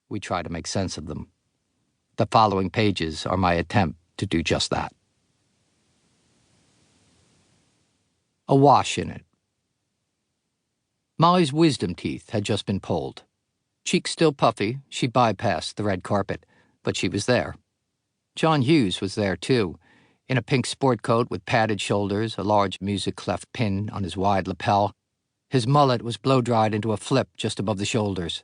we try to make sense of them. The following pages are my attempt to do just that. A wash in it. Molly's wisdom teeth had just been pulled. Cheeks still puffy, she bypassed the red carpet, but she was there. John Hughes was there, too, in a pink sport coat with padded shoulders, a large music-clef pin on his wide lapel. His mullet was blow-dried into a flip just above the shoulders.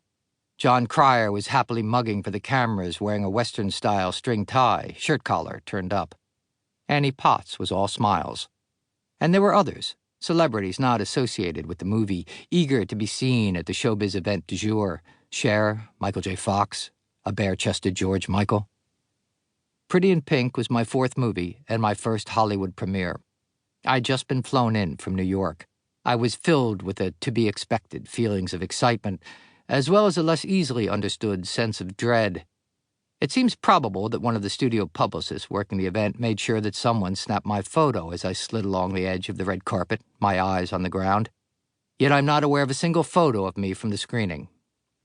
John Cryer was happily mugging for the cameras, wearing a Western-style string tie, shirt collar turned up. Annie Potts was all smiles. And there were others, celebrities not associated with the movie, eager to be seen at the showbiz event du jour. Cher, Michael J. Fox, a bare-chested George Michael. Pretty in Pink was my fourth movie and my first Hollywood premiere. I'd just been flown in from New York. I was filled with the to-be-expected feelings of excitement, as well as a less easily understood sense of dread. It seems probable that one of the studio publicists working the event made sure that someone snapped my photo as I slid along the edge of the red carpet, my eyes on the ground. Yet I'm not aware of a single photo of me from the screening.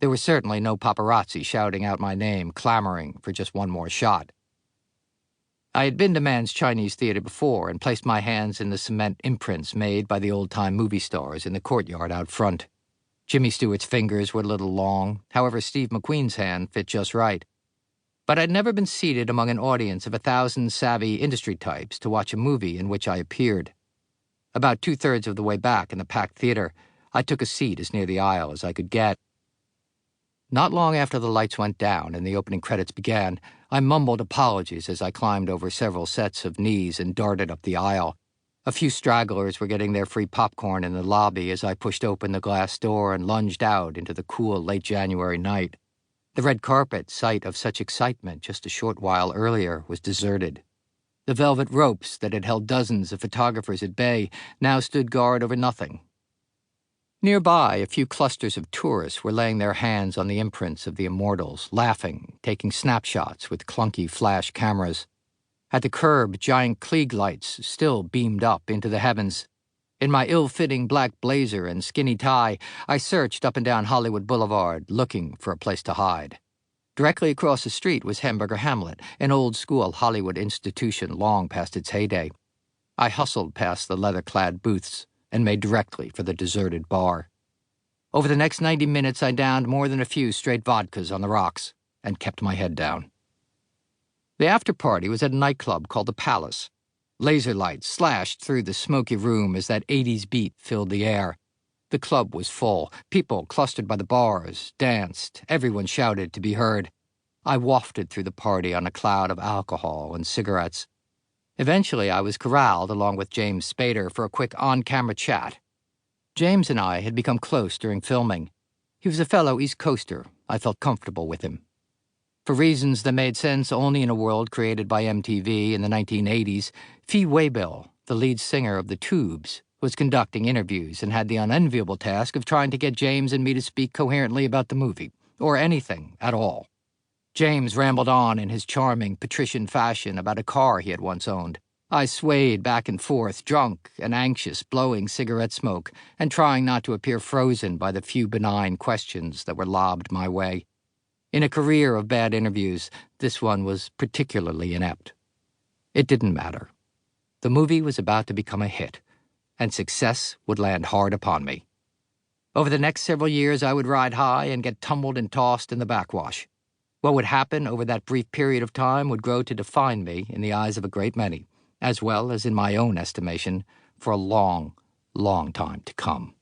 There were certainly no paparazzi shouting out my name, clamoring for just one more shot. I had been to Mann's Chinese Theater before and placed my hands in the cement imprints made by the old-time movie stars in the courtyard out front. Jimmy Stewart's fingers were a little long, however Steve McQueen's hand fit just right. But I'd never been seated among an audience of 1,000 savvy industry types to watch a movie in which I appeared. About 2/3 of the way back in the packed theater, I took a seat as near the aisle as I could get. Not long after the lights went down and the opening credits began, I mumbled apologies as I climbed over several sets of knees and darted up the aisle. A few stragglers were getting their free popcorn in the lobby as I pushed open the glass door and lunged out into the cool late January night. The red carpet, site of such excitement just a short while earlier, was deserted. The velvet ropes that had held dozens of photographers at bay now stood guard over nothing. Nearby, a few clusters of tourists were laying their hands on the imprints of the immortals, laughing, taking snapshots with clunky flash cameras. At the curb, giant Klieg lights still beamed up into the heavens. In my ill-fitting black blazer and skinny tie, I searched up and down Hollywood Boulevard, looking for a place to hide. Directly across the street was Hamburger Hamlet, an old-school Hollywood institution long past its heyday. I hustled past the leather-clad booths and made directly for the deserted bar. Over the next 90 minutes, I downed more than a few straight vodkas on the rocks and kept my head down. The after-party was at a nightclub called the Palace. Laser lights slashed through the smoky room as that 80s beat filled the air. The club was full. People clustered by the bars, danced. Everyone shouted to be heard. I wafted through the party on a cloud of alcohol and cigarettes. Eventually, I was corralled along with James Spader for a quick on-camera chat. James and I had become close during filming. He was a fellow East Coaster. I felt comfortable with him. For reasons that made sense only in a world created by MTV in the 1980s, Fee Waybill, the lead singer of The Tubes, was conducting interviews and had the unenviable task of trying to get James and me to speak coherently about the movie, or anything at all. James rambled on in his charming, patrician fashion about a car he had once owned. I swayed back and forth, drunk and anxious, blowing cigarette smoke, and trying not to appear frozen by the few benign questions that were lobbed my way. In a career of bad interviews, this one was particularly inept. It didn't matter. The movie was about to become a hit, and success would land hard upon me. Over the next several years, I would ride high and get tumbled and tossed in the backwash. What would happen over that brief period of time would grow to define me in the eyes of a great many, as well as in my own estimation, for a long, long time to come.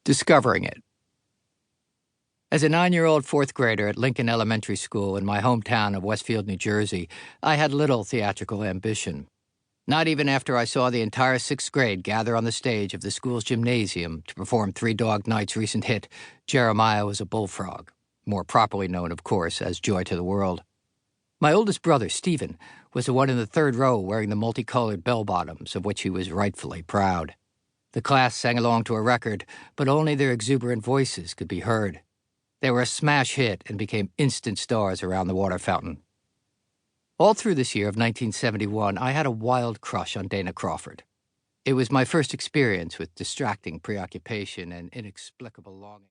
Discovering it. As a 9-year-old fourth grader at Lincoln Elementary School in my hometown of Westfield, New Jersey, I had little theatrical ambition. Not even after I saw the entire 6th grade gather on the stage of the school's gymnasium to perform Three Dog Night's recent hit, Jeremiah Was a Bullfrog, more properly known, of course, as Joy to the World. My oldest brother, Stephen, was the one in the third row wearing the multicolored bell-bottoms of which he was rightfully proud. The class sang along to a record, but only their exuberant voices could be heard. They were a smash hit and became instant stars around the water fountain. All through this year of 1971, I had a wild crush on Dana Crawford. It was my first experience with distracting preoccupation and inexplicable longing.